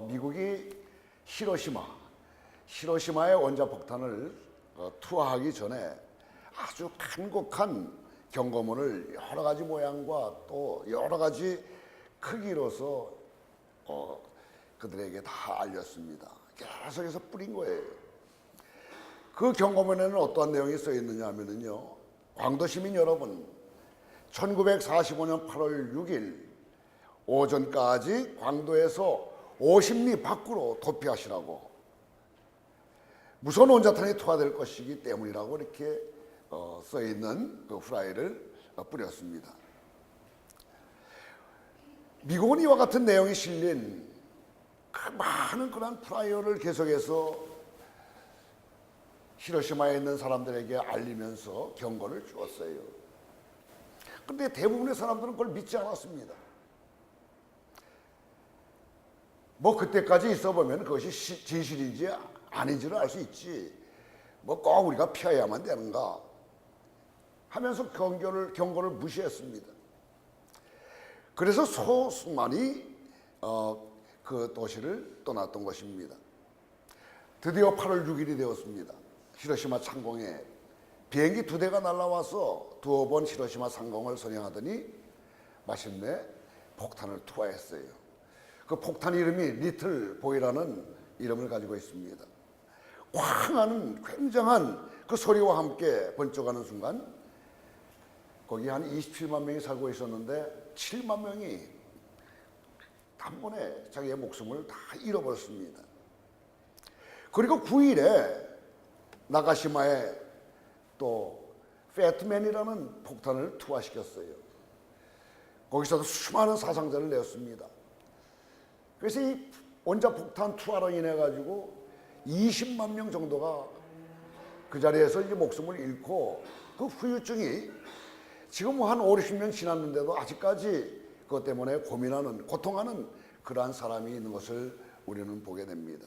미국이 히로시마의 원자폭탄을 투하하기 전에 아주 간곡한 경고문을 여러 가지 모양과 또 여러 가지 크기로서 그들에게 다 알렸습니다. 계속해서 뿌린 거예요. 그 경고문에는 어떠한 내용이 써 있느냐 하면요, 광도 시민 여러분, 1945년 8월 6일 오전까지 광도에서 50리 밖으로 도피하시라고, 무서운 원자탄이 투하될 것이기 때문이라고 이렇게 써 있는 그 후라이를 뿌렸습니다. 미국은 이와 같은 내용이 실린 그 많은 그런 플라이어를 계속해서 히로시마에 있는 사람들에게 알리면서 경고를 주었어요. 그런데 대부분의 사람들은 그걸 믿지 않았습니다. 뭐 그때까지 있어 보면 그것이 진실인지 아닌지를 알 수 있지, 뭐 꼭 우리가 피해야만 되는가 하면서 경고를 무시했습니다. 그래서 소수만이 그 도시를 떠났던 것입니다. 드디어 8월 6일이 되었습니다. 히로시마 상공에 비행기 2대가 날아와서 두어 번 히로시마 상공을 선양하더니 마침내 폭탄을 투하했어요. 그 폭탄 이름이 리틀 보이라는 이름을 가지고 있습니다. 쾅 하는 굉장한 그 소리와 함께 번쩍하는 순간 거기 한 27만 명이 살고 있었는데 7만 명이 단번에 자기의 목숨을 다 잃어버렸습니다. 그리고 9일에 나가시마에 또 패트맨이라는 폭탄을 투하시켰어요. 거기서도 수많은 사상자를 내었습니다. 그래서 이 원자폭탄 투하로 인해 가지고 20만 명 정도가 그 자리에서 이제 목숨을 잃고, 그 후유증이 지금 한 5, 60년 지났는데도 아직까지 그것 때문에 고통하는 그러한 사람이 있는 것을 우리는 보게 됩니다.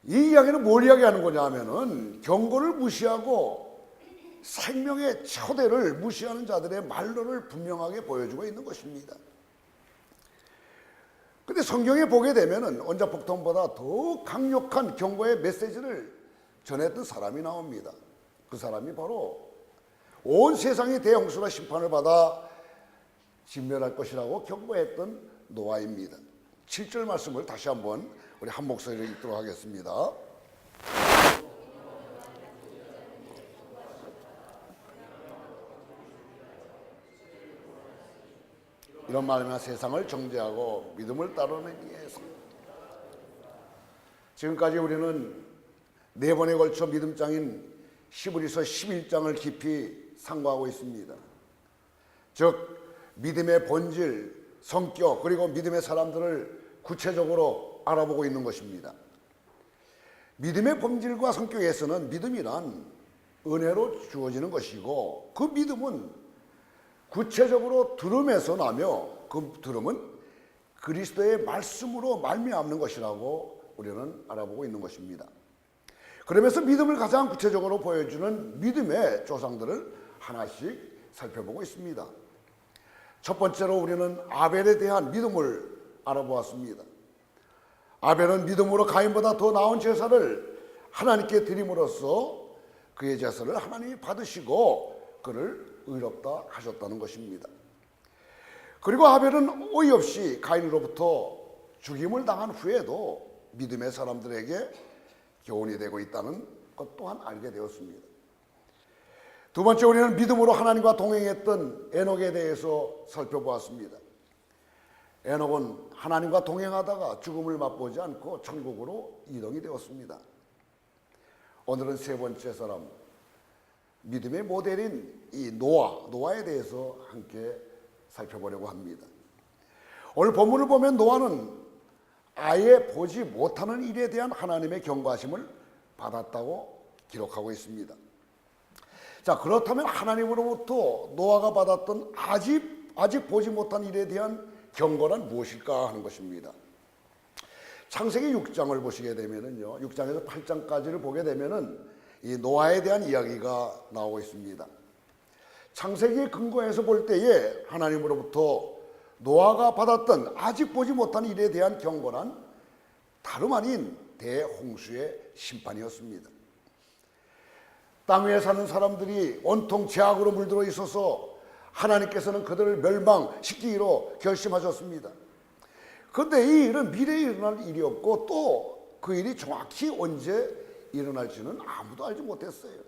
이 이야기는 뭘 이야기하는 거냐 하면은 경고를 무시하고 생명의 초대를 무시하는 자들의 말로를 분명하게 보여주고 있는 것입니다. 근데 성경에 보게 되면은 원자폭탄보다 더 강력한 경고의 메시지를 전했던 사람이 나옵니다. 그 사람이 바로 온 세상이 대홍수로 심판을 받아 진멸할 것이라고 경고했던 노아입니다. 7절 말씀을 다시 한번 우리 한 목소리로 읽도록 하겠습니다. 이런 말이면 세상을 정죄하고 믿음을 따르는 위해서. 지금까지 우리는 4번에 걸쳐 믿음장인 히브리서 11장을 깊이 상고하고 있습니다. 즉 믿음의 본질, 성격, 그리고 믿음의 사람들을 구체적으로 알아보고 있는 것입니다. 믿음의 본질과 성격에서는 믿음이란 은혜로 주어지는 것이고, 그 믿음은 구체적으로 들음에서 나며, 그 들음은 그리스도의 말씀으로 말미암는 것이라고 우리는 알아보고 있는 것입니다. 그러면서 믿음을 가장 구체적으로 보여주는 믿음의 조상들을 하나씩 살펴보고 있습니다. 첫 번째로 우리는 아벨에 대한 믿음을 알아보았습니다. 아벨은 믿음으로 가인보다 더 나은 제사를 하나님께 드림으로써 그의 제사를 하나님이 받으시고 그를 의롭다 하셨다는 것입니다. 그리고 아벨은 어이없이 가인으로부터 죽임을 당한 후에도 믿음의 사람들에게 교훈이 되고 있다는 것 또한 알게 되었습니다. 두 번째, 우리는 믿음으로 하나님과 동행했던 에녹에 대해서 살펴보았습니다. 에녹은 하나님과 동행하다가 죽음을 맛보지 않고 천국으로 이동이 되었습니다. 오늘은 세 번째 사람, 믿음의 모델인 이 노아에 대해서 함께 살펴보려고 합니다. 오늘 본문을 보면 노아는 아예 보지 못하는 일에 대한 하나님의 경고하심을 받았다고 기록하고 있습니다. 자, 그렇다면 하나님으로부터 노아가 받았던 아직 보지 못한 일에 대한 경고는 무엇일까 하는 것입니다. 창세기 6장을 보시게 되면은요, 6장에서 8장까지를 보게 되면은 이 노아에 대한 이야기가 나오고 있습니다. 창세기의 근거에서 볼 때에 하나님으로부터 노아가 받았던 아직 보지 못한 일에 대한 경고는 다름 아닌 대홍수의 심판이었습니다. 땅 위에 사는 사람들이 온통 죄악으로 물들어 있어서 하나님께서는 그들을 멸망시키기로 결심하셨습니다. 그런데 이 일은 미래에 일어날 일이었고 또 그 일이 정확히 언제 일어날지는 아무도 알지 못했어요.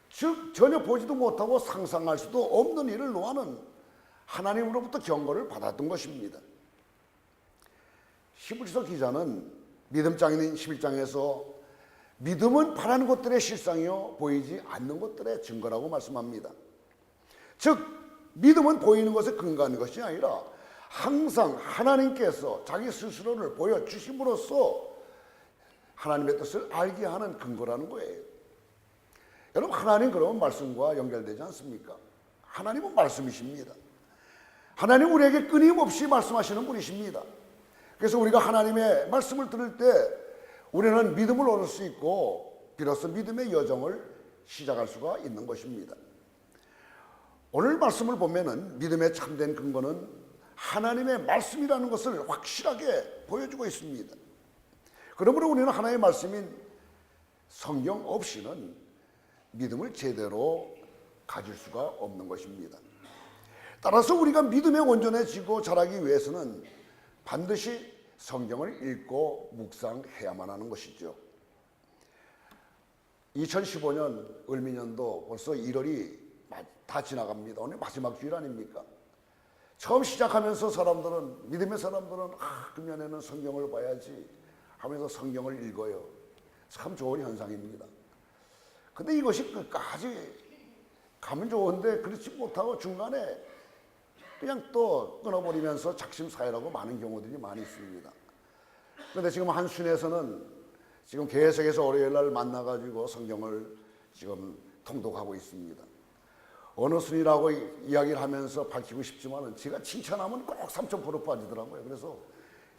즉 전혀 보지도 못하고 상상할 수도 없는 일을 노아는 하나님으로부터 경고를 받았던 것입니다. 히브리서 기자는 믿음장인 11장에서 믿음은 바라는 것들의 실상이요 보이지 않는 것들의 증거라고 말씀합니다. 즉 믿음은 보이는 것에 근거하는 것이 아니라 항상 하나님께서 자기 스스로를 보여주심으로써 하나님의 뜻을 알게 하는 근거라는 거예요. 여러분 하나님 그러면 말씀과 연결되지 않습니까? 하나님은 말씀이십니다. 하나님 우리에게 끊임없이 말씀하시는 분이십니다. 그래서 우리가 하나님의 말씀을 들을 때 우리는 믿음을 얻을 수 있고 비로소 믿음의 여정을 시작할 수가 있는 것입니다. 오늘 말씀을 보면은 믿음의 참된 근거는 하나님의 말씀이라는 것을 확실하게 보여주고 있습니다. 그러므로 우리는 하나님의 말씀인 성경 없이는 믿음을 제대로 가질 수가 없는 것입니다. 따라서 우리가 믿음에 온전해지고 자라기 위해서는 반드시 성경을 읽고 묵상해야만 하는 것이죠. 2015년 을미년도 벌써 1월이 다 지나갑니다. 오늘 마지막 주일 아닙니까? 처음 시작하면서 사람들은 믿음의 사람들은 금년에는 성경을 봐야지 하면서 성경을 읽어요. 참 좋은 현상입니다. 근데 이것이 끝까지 가면 좋은데 그렇지 못하고 중간에 그냥 또 끊어버리면서 작심사일하고 많은 경우들이 많이 있습니다. 그런데 지금 한순에서는 지금 계속해서 월요일 날 만나가지고 성경을 지금 통독하고 있습니다. 어느 순이라고 이야기를 하면서 밝히고 싶지만은 제가 칭찬하면 꼭 3000% 빠지더라고요. 그래서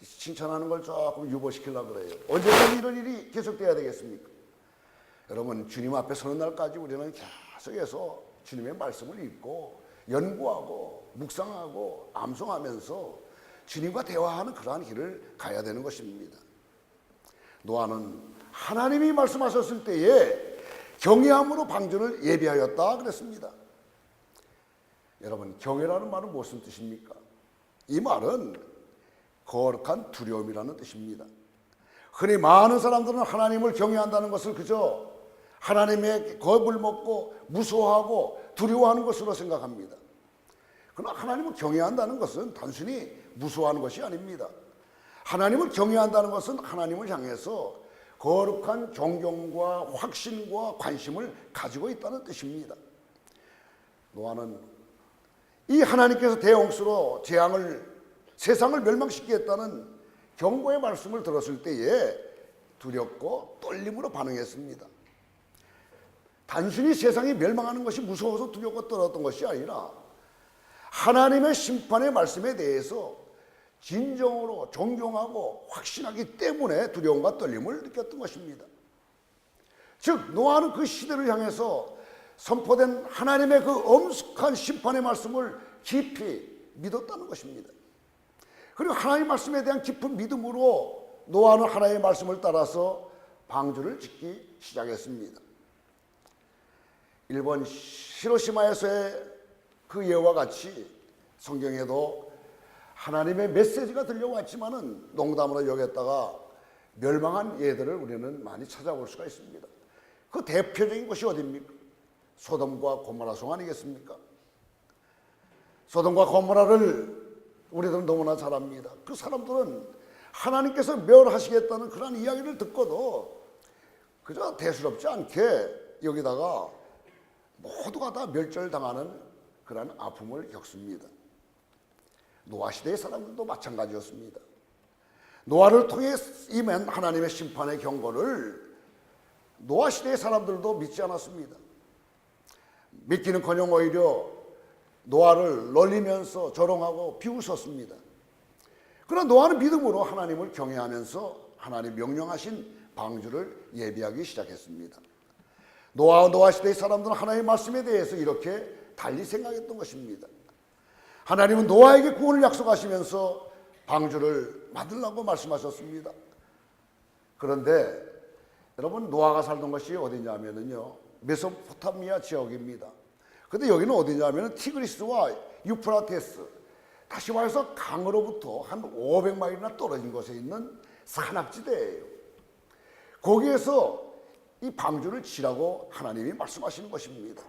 칭찬하는 걸 조금 유보시키려고 그래요. 언제까지 이런 일이 계속돼야 되겠습니까? 여러분 주님 앞에 서는 날까지 우리는 계속해서 주님의 말씀을 읽고 연구하고 묵상하고 암송하면서 주님과 대화하는 그러한 길을 가야 되는 것입니다. 노아는 하나님이 말씀하셨을 때에 경외함으로 방주를 예비하였다 그랬습니다. 여러분 경외라는 말은 무슨 뜻입니까? 이 말은 거룩한 두려움이라는 뜻입니다. 흔히 많은 사람들은 하나님을 경외한다는 것을 그저 하나님의 겁을 먹고 무서워하고 두려워하는 것으로 생각합니다. 그러나 하나님을 경외한다는 것은 단순히 무서워하는 것이 아닙니다. 하나님을 경외한다는 것은 하나님을 향해서 거룩한 존경과 확신과 관심을 가지고 있다는 뜻입니다. 노아는 이 하나님께서 대홍수로 세상을 멸망시키겠다는 경고의 말씀을 들었을 때에 두렵고 떨림으로 반응했습니다. 단순히 세상이 멸망하는 것이 무서워서 두렵고 떨었던 것이 아니라 하나님의 심판의 말씀에 대해서 진정으로 존경하고 확신하기 때문에 두려움과 떨림을 느꼈던 것입니다. 즉 노아는 그 시대를 향해서 선포된 하나님의 그 엄숙한 심판의 말씀을 깊이 믿었다는 것입니다. 그리고 하나님의 말씀에 대한 깊은 믿음으로 노아는 하나님의 말씀을 따라서 방주를 짓기 시작했습니다. 일본 히로시마에서의 그 예와 같이 성경에도 하나님의 메시지가 들려왔지만은 농담으로 여겼다가 멸망한 예들을 우리는 많이 찾아볼 수가 있습니다. 그 대표적인 것이 어디입니까? 소돔과 고모라 성 아니겠습니까? 소돔과 고모라를 우리들은 너무나 잘 압니다. 그 사람들은 하나님께서 멸하시겠다는 그런 이야기를 듣고도 그저 대수롭지 않게 여기다가 모두가 다 멸절당하는 그런 아픔을 겪습니다. 노아 시대의 사람들도 마찬가지였습니다. 노아를 통해 임한 하나님의 심판의 경고를 노아 시대의 사람들도 믿지 않았습니다. 믿기는커녕 오히려 노아를 놀리면서 조롱하고 비웃었습니다. 그러나 노아는 믿음으로 하나님을 경외하면서 하나님 명령하신 방주를 예비하기 시작했습니다. 노아 시대의 사람들은 하나님의 말씀에 대해서 이렇게 달리 생각했던 것입니다. 하나님은 노아에게 구원을 약속하시면서 방주를 만들라고 말씀하셨습니다. 그런데 여러분, 노아가 살던 것이 어디냐면요, 메소포타미아 지역입니다. 근데 여기는 어디냐면 티그리스와 유프라테스, 다시 말해서 강으로부터 한 500마일이나 떨어진 곳에 있는 산악지대예요. 거기에서 이 방주를 지라고 하나님이 말씀하시는 것입니다.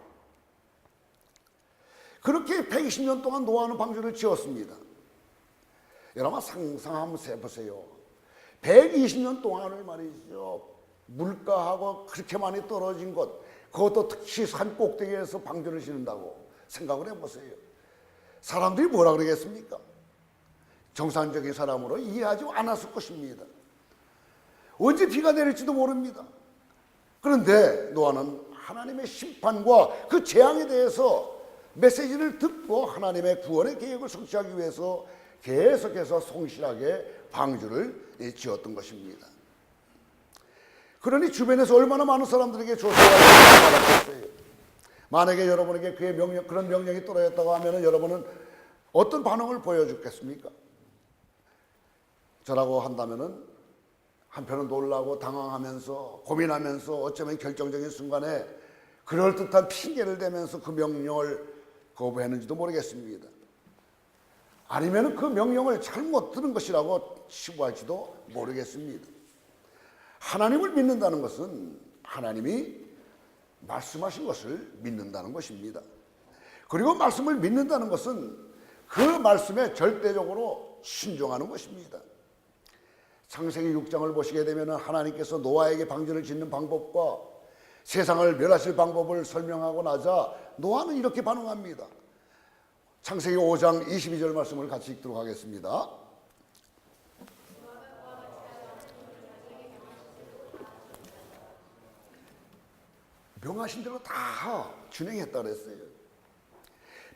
그렇게 120년 동안 노아는 방주를 지었습니다. 여러분 상상 한번 해보세요. 120년 동안을 말이죠, 물가하고 그렇게 많이 떨어진 곳, 그것도 특히 산 꼭대기에서 방주를 지는다고 생각을 해보세요. 사람들이 뭐라 그러겠습니까? 정상적인 사람으로 이해하지 않았을 것입니다. 언제 비가 내릴지도 모릅니다. 그런데 노아는 하나님의 심판과 그 재앙에 대해서 메시지를 듣고 하나님의 구원의 계획을 성취하기 위해서 계속해서 성실하게 방주를 지었던 것입니다. 그러니 주변에서 얼마나 많은 사람들에게 조소가 받았겠어요. 만약에 여러분에게 그의 그런 명령이 떨어졌다고 하면 여러분은 어떤 반응을 보여주겠습니까? 저라고 한다면은 한편은 놀라고 당황하면서 고민하면서 어쩌면 결정적인 순간에 그럴듯한 핑계를 대면서 그 명령을 거부했는지도 모르겠습니다. 아니면 그 명령을 잘못 들은 것이라고 치부할지도 모르겠습니다. 하나님을 믿는다는 것은 하나님이 말씀하신 것을 믿는다는 것입니다. 그리고 말씀을 믿는다는 것은 그 말씀에 절대적으로 순종하는 것입니다. 창세기 6장을 보시게 되면 하나님께서 노아에게 방주를 짓는 방법과 세상을 멸하실 방법을 설명하고 나자 노아는 이렇게 반응합니다. 창세기 5장 22절 말씀을 같이 읽도록 하겠습니다. 명하신 대로 다 준행했다 그랬어요.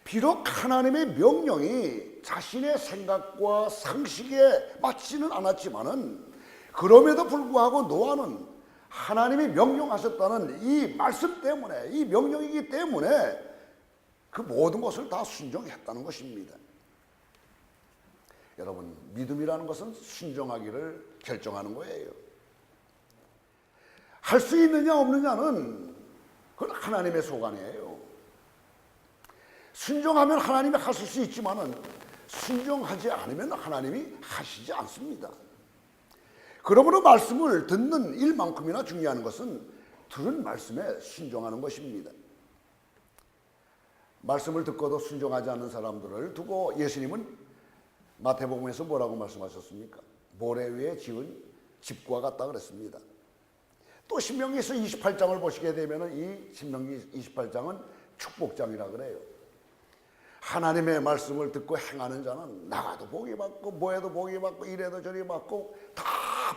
비록 하나님의 명령이 자신의 생각과 상식에 맞지는 않았지만은 그럼에도 불구하고 노아는 하나님이 명령하셨다는 이 말씀 때문에, 이 명령이기 때문에 그 모든 것을 다 순종했다는 것입니다. 여러분, 믿음이라는 것은 순종하기를 결정하는 거예요. 할 수 있느냐 없느냐는 그건 하나님의 소관이에요. 순종하면 하나님이 하실 수 있지만은 순종하지 않으면 하나님이 하시지 않습니다. 그러므로 말씀을 듣는 일만큼이나 중요한 것은 들은 말씀에 순종하는 것입니다. 말씀을 듣고도 순종하지 않는 사람들을 두고 예수님은 마태복음에서 뭐라고 말씀하셨습니까? 모래 위에 지은 집과 같다 그랬습니다. 또 신명기에서 28장을 보시게 되면 이 신명기 28장은 축복장이라 그래요. 하나님의 말씀을 듣고 행하는 자는 나가도 복이 받고 뭐해도 복이 받고 이래도 저리 받고 다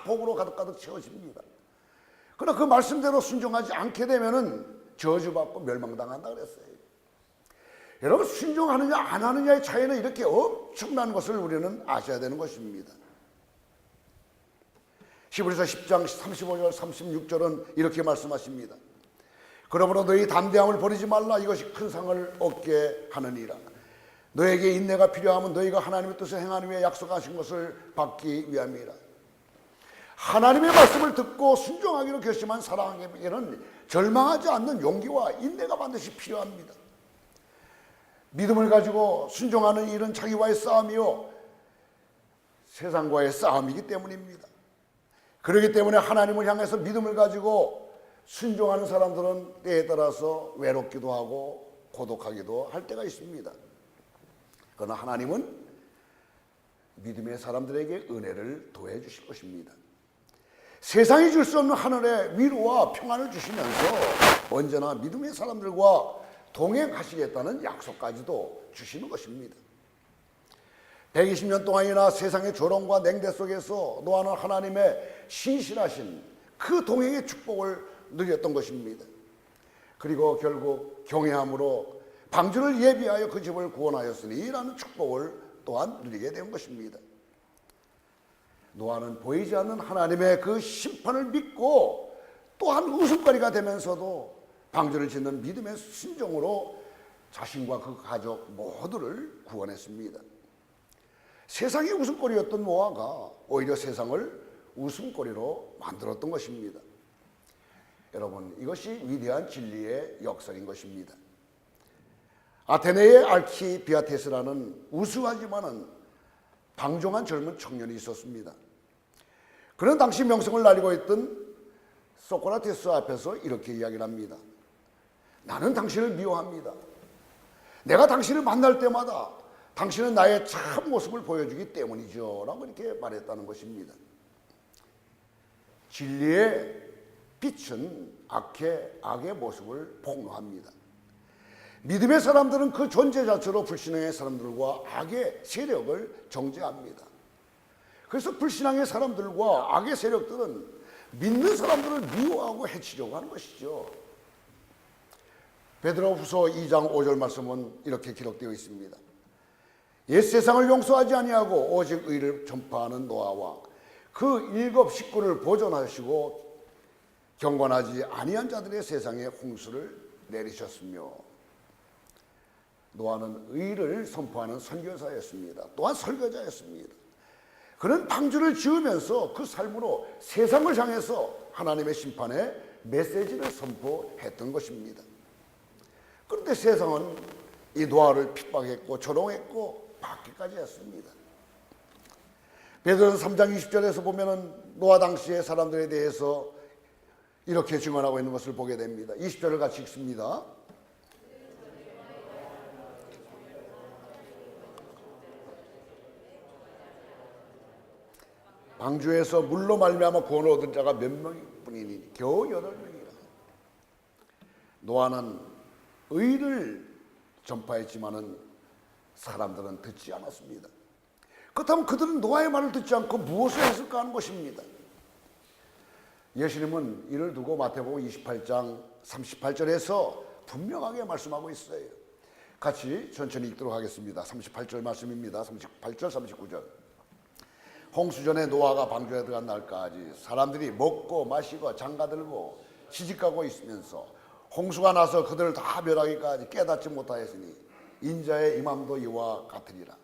복으로 가득가득 채워집니다. 그러나 그 말씀대로 순종하지 않게 되면 저주받고 멸망당한다 그랬어요. 여러분, 순종하느냐 안 하느냐의 차이는 이렇게 엄청난 것을 우리는 아셔야 되는 것입니다. 히브리서 10장 35절 36절은 이렇게 말씀하십니다. 그러므로 너희 담대함을 버리지 말라. 이것이 큰 상을 얻게 하느니라. 너에게 인내가 필요하면 너희가 하나님의 뜻을 행하는 위해 약속하신 것을 받기 위함이라. 하나님의 말씀을 듣고 순종하기로 결심한 사람에게는 절망하지 않는 용기와 인내가 반드시 필요합니다. 믿음을 가지고 순종하는 일은 자기와의 싸움이요 세상과의 싸움이기 때문입니다. 그렇기 때문에 하나님을 향해서 믿음을 가지고 순종하는 사람들은 때에 따라서 외롭기도 하고 고독하기도 할 때가 있습니다. 그러나 하나님은 믿음의 사람들에게 은혜를 더해 주실 것입니다. 세상이 줄 수 없는 하늘의 위로와 평안을 주시면서 언제나 믿음의 사람들과 동행하시겠다는 약속까지도 주시는 것입니다. 120년 동안이나 세상의 조롱과 냉대 속에서 노아는 하나님의 신실하신 그 동행의 축복을 누렸던 것입니다. 그리고 결국 경외함으로 방주를 예비하여 그 집을 구원하였으니 라는 축복을 또한 누리게 된 것입니다. 노아는 보이지 않는 하나님의 그 심판을 믿고 또한 웃음거리가 되면서도 방주를 짓는 믿음의 순종으로 자신과 그 가족 모두를 구원했습니다. 세상이 웃음거리였던 노아가 오히려 세상을 웃음거리로 만들었던 것입니다. 여러분, 이것이 위대한 진리의 역설인 것입니다. 아테네의 알키비아테스라는 우수하지만은 방종한 젊은 청년이 있었습니다. 그는 당시 명성을 날리고 있던 소크라테스 앞에서 이렇게 이야기를 합니다. 나는 당신을 미워합니다. 내가 당신을 만날 때마다 당신은 나의 참 모습을 보여주기 때문이죠 라고 이렇게 말했다는 것입니다. 진리의 빛은 악의 모습을 폭로합니다. 믿음의 사람들은 그 존재 자체로 불신앙의 사람들과 악의 세력을 정죄합니다. 그래서 불신앙의 사람들과 악의 세력들은 믿는 사람들을 미워하고 해치려고 하는 것이죠. 베드로후서 2장 5절 말씀은 이렇게 기록되어 있습니다. 옛 세상을 용서하지 아니하고 오직 의를 전파하는 노아와 그 7 식구를 보존하시고 경건하지 아니한 자들의 세상에 홍수를 내리셨으며, 노아는 의를 선포하는 선교사였습니다. 또한 설교자였습니다. 그는 방주를 지으면서 그 삶으로 세상을 향해서 하나님의 심판의 메시지를 선포했던 것입니다. 그런데 세상은 이 노아를 핍박했고 조롱했고 받기까지 했습니다. 베드로는 3장 20절에서 보면은 노아 당시의 사람들에 대해서 이렇게 증언하고 있는 것을 보게 됩니다. 20절을 같이 읽습니다. 방주에서 물로 말미암아 구원을 얻은 자가 몇 명뿐이니 겨우 8명이라. 노아는 의를 전파했지만은 사람들은 듣지 않았습니다. 그렇다면 그들은 노아의 말을 듣지 않고 무엇을 했을까 하는 것입니다. 예수님은 이를 두고 마태복음 28장 38절에서 분명하게 말씀하고 있어요. 같이 천천히 읽도록 하겠습니다. 38절 말씀입니다. 38절 39절. 홍수전에 노아가 방주에 들어간 날까지 사람들이 먹고 마시고 장가들고 시집가고 있으면서 홍수가 나서 그들을 다 멸하기까지 깨닫지 못하였으니 인자의 임함도 이와 같으리라.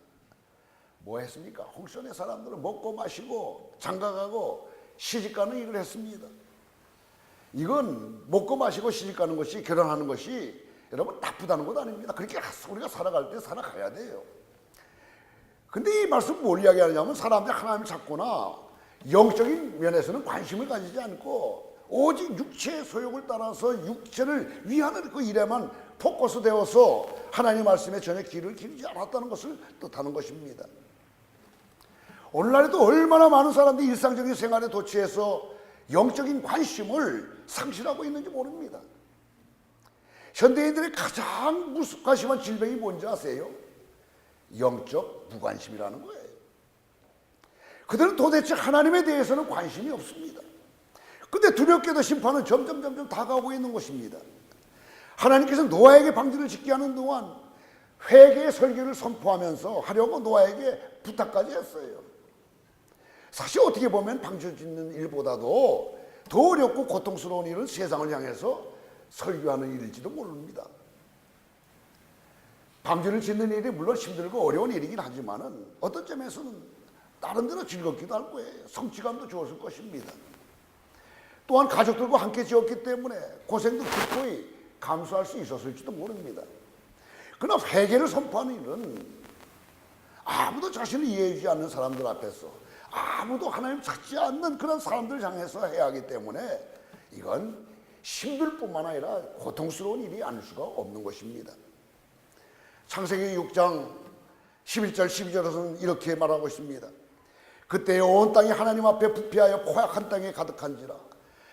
뭐 했습니까? 홍수전의 사람들은 먹고 마시고 장가가고 시집가는 일을 했습니다. 이건 먹고 마시고 시집가는 것이, 결혼하는 것이 여러분 나쁘다는 것 아닙니다. 그렇게 우리가 살아갈 때 살아가야 돼요. 근데 이 말씀 뭘 이야기하냐면 사람들이 하나님을 찾거나 영적인 면에서는 관심을 가지지 않고 오직 육체의 소욕을 따라서 육체를 위하는 그 일에만 포커스 되어서 하나님 말씀에 전혀 귀를 기울이지 않았다는 것을 뜻하는 것입니다. 오늘날에도 얼마나 많은 사람들이 일상적인 생활에 도취해서 영적인 관심을 상실하고 있는지 모릅니다. 현대인들의 가장 무관심한 질병이 뭔지 아세요? 영적 무관심이라는 거예요. 그들은 도대체 하나님에 대해서는 관심이 없습니다. 근데 두렵게도 심판은 점점 다가오고 있는 것입니다. 하나님께서 노아에게 방주를 짓게 하는 동안 회개의 설교를 선포하면서 하려고 노아에게 부탁까지 했어요. 사실 어떻게 보면 방주 짓는 일보다도 더 어렵고 고통스러운 일은 세상을 향해서 설교하는 일일지도 모릅니다. 방주를 짓는 일이 물론 힘들고 어려운 일이긴 하지만은 어떤 점에서는 나름대로 즐겁기도 할 거예요. 성취감도 좋았을 것입니다. 또한 가족들과 함께 지었기 때문에 고생도 기꺼이 감수할 수 있었을지도 모릅니다. 그러나 회개를 선포하는 일은 아무도 자신을 이해해주지 않는 사람들 앞에서, 아무도 하나님 찾지 않는 그런 사람들 향해서 해야 하기 때문에 이건 힘들 뿐만 아니라 고통스러운 일이 아닐 수가 없는 것입니다. 창세기 6장 11절 12절에서는 이렇게 말하고 있습니다. 그때 온 땅이 하나님 앞에 부패하여 포악한 땅에 가득한지라.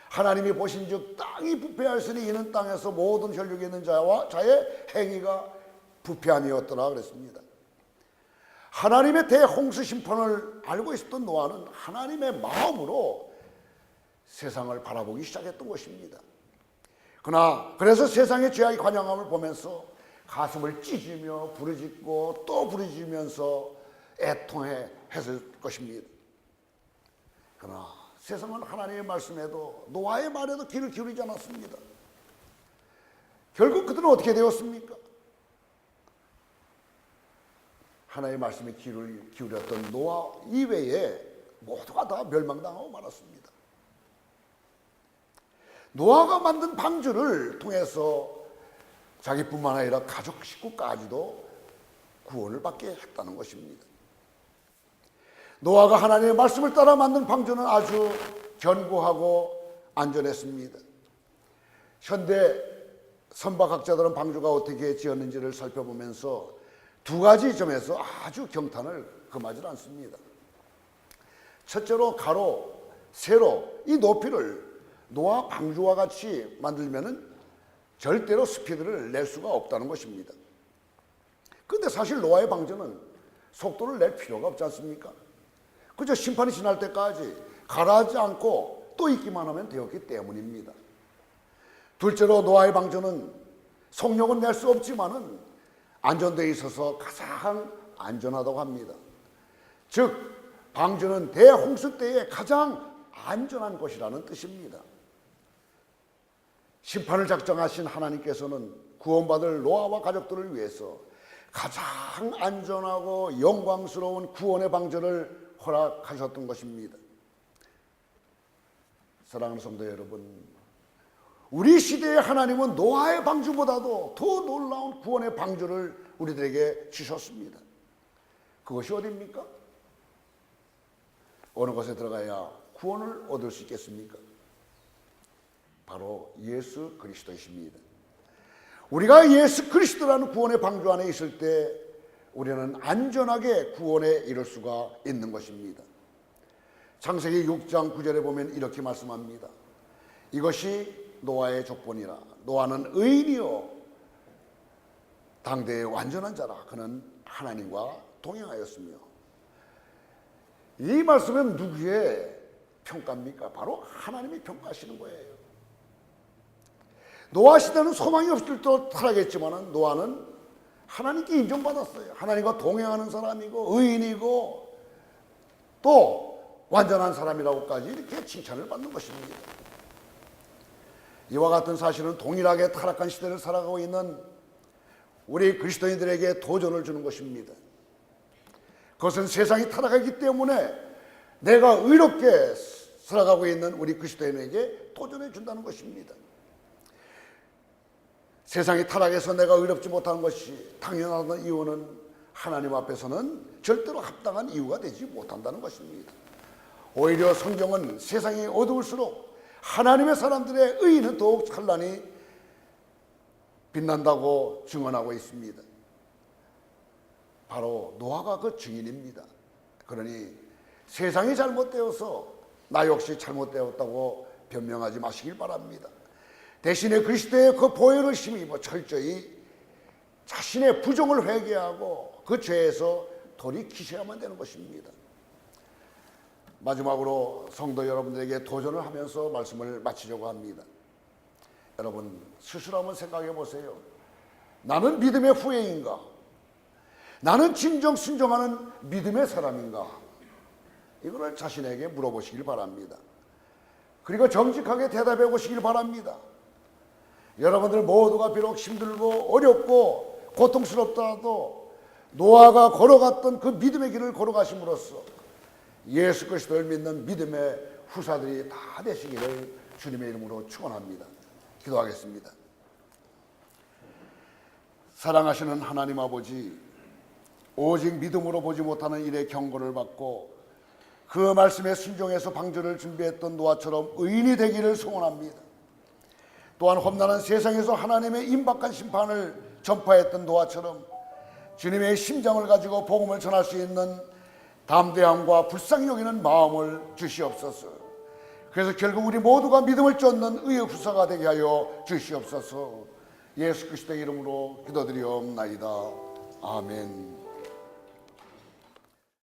하나님이 보신즉 땅이 부패하였으니 이는 땅에서 모든 혈육에 있는 자의 행위가 부패함이었더라 그랬습니다. 하나님의 대홍수 심판을 알고 있었던 노아는 하나님의 마음으로 세상을 바라보기 시작했던 것입니다. 그러나 그래서 세상의 죄악의 관영함을 보면서 가슴을 찢으며 부르짖고 또 부르짖으면서 애통해 했을 것입니다. 그러나 세상은 하나님의 말씀에도 노아의 말에도 귀를 기울이지 않았습니다. 결국 그들은 어떻게 되었습니까? 하나님의 말씀에 귀를 기울였던 노아 이외에 모두가 다 멸망당하고 말았습니다. 노아가 만든 방주를 통해서 자기뿐만 아니라 가족 식구까지도 구원을 받게 했다는 것입니다. 노아가 하나님의 말씀을 따라 만든 방주는 아주 견고하고 안전했습니다. 현대 선박학자들은 방주가 어떻게 지었는지를 살펴보면서 두 가지 점에서 아주 경탄을 금하지 않습니다. 첫째로 가로, 세로 이 높이를 노아 방주와 같이 만들면은 절대로 스피드를 낼 수가 없다는 것입니다. 그런데 사실 노아의 방주는 속도를 낼 필요가 없지 않습니까? 그저 심판이 지날 때까지 가라앉지 않고 또 있기만 하면 되었기 때문입니다. 둘째로 노아의 방주는 속력은 낼 수 없지만은 안전대에 있어서 가장 안전하다고 합니다. 즉 방주는 대홍수 때에 가장 안전한 것이라는 뜻입니다. 심판을 작정하신 하나님께서는 구원받을 노아와 가족들을 위해서 가장 안전하고 영광스러운 구원의 방주를 허락하셨던 것입니다. 사랑하는 성도 여러분, 우리 시대의 하나님은 노아의 방주보다도 더 놀라운 구원의 방주를 우리들에게 주셨습니다. 그것이 어디입니까? 어느 곳에 들어가야 구원을 얻을 수 있겠습니까? 바로 예수 그리스도이십니다. 우리가 예수 그리스도라는 구원의 방주 안에 있을 때 우리는 안전하게 구원에 이를 수가 있는 것입니다. 창세기 6장 9절에 보면 이렇게 말씀합니다. 이것이 노아의 족본이라. 노아는 의인이요 당대의 완전한 자라. 그는 하나님과 동행하였으며. 이 말씀은 누구의 평가입니까? 바로 하나님이 평가하시는 거예요. 노아 시대는 소망이 없을 때 타락했지만 노아는 하나님께 인정받았어요. 하나님과 동행하는 사람이고 의인이고 또 완전한 사람이라고까지 이렇게 칭찬을 받는 것입니다. 이와 같은 사실은 동일하게 타락한 시대를 살아가고 있는 우리 그리스도인들에게 도전을 주는 것입니다. 그것은 세상이 타락하기 때문에 내가 의롭게 살아가고 있는 우리 그리스도인에게 도전해 준다는 것입니다. 세상이 타락해서 내가 의롭지 못하는 것이 당연하다는 이유는 하나님 앞에서는 절대로 합당한 이유가 되지 못한다는 것입니다. 오히려 성경은 세상이 어두울수록 하나님의 사람들의 의의는 더욱 찬란히 빛난다고 증언하고 있습니다. 바로 노아가 그 증인입니다. 그러니 세상이 잘못되어서 나 역시 잘못되었다고 변명하지 마시길 바랍니다. 대신에 그리스도의 그 보혈을 힘입어 철저히 자신의 부정을 회개하고 그 죄에서 돌이키셔야만 되는 것입니다. 마지막으로 성도 여러분들에게 도전을 하면서 말씀을 마치려고 합니다. 여러분 스스로 한번 생각해 보세요. 나는 믿음의 후예인가? 나는 진정 순종하는 믿음의 사람인가? 이거를 자신에게 물어보시길 바랍니다. 그리고 정직하게 대답해 보시길 바랍니다. 여러분들 모두가 비록 힘들고 어렵고 고통스럽더라도 노아가 걸어갔던 그 믿음의 길을 걸어가심으로써 예수 그리스도를 믿는 믿음의 후사들이 다 되시기를 주님의 이름으로 축원합니다. 기도하겠습니다. 사랑하시는 하나님 아버지, 오직 믿음으로 보지 못하는 일의 경고를 받고 그 말씀에 순종해서 방주를 준비했던 노아처럼 의인이 되기를 소원합니다. 또한 험난한 세상에서 하나님의 임박한 심판을 전파했던 노아처럼 주님의 심장을 가지고 복음을 전할 수 있는 담대함과 불쌍히 여기는 마음을 주시옵소서. 그래서 결국 우리 모두가 믿음을 쫓는 의의 후사가 되게 하여 주시옵소서. 예수 그리스도의 이름으로 기도드리옵나이다. 아멘.